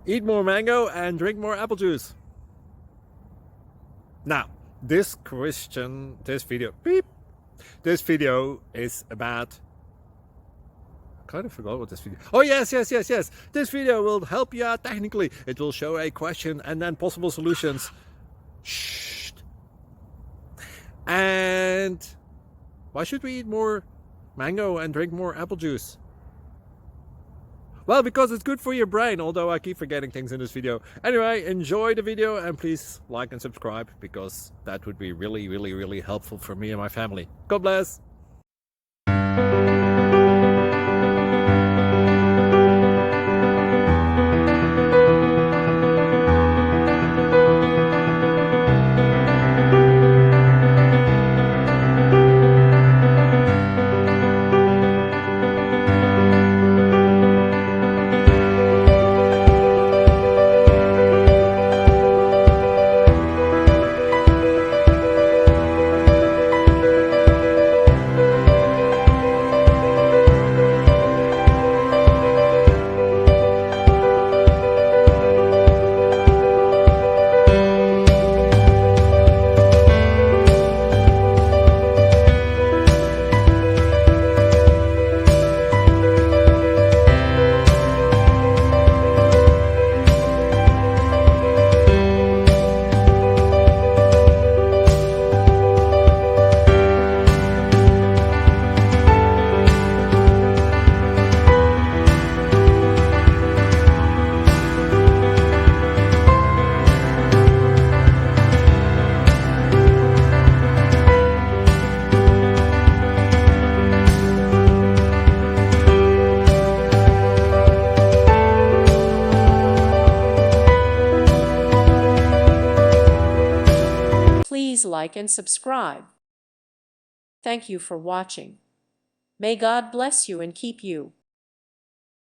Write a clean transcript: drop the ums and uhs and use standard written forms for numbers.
Eat more mango and drink more apple juice. Now, this video is about, I kind of forgot what this video. Oh, yes. This video will help you out technically. It will show a question and then possible solutions. Shh. And why should we eat more mango and drink more apple juice? Well, because it's good for your brain, although I keep forgetting things in this video. Anyway, enjoy the video and please like and subscribe, because that would be really helpful for me and my family. God bless! Please like and subscribe. Thank you for watching. May God bless you and keep you.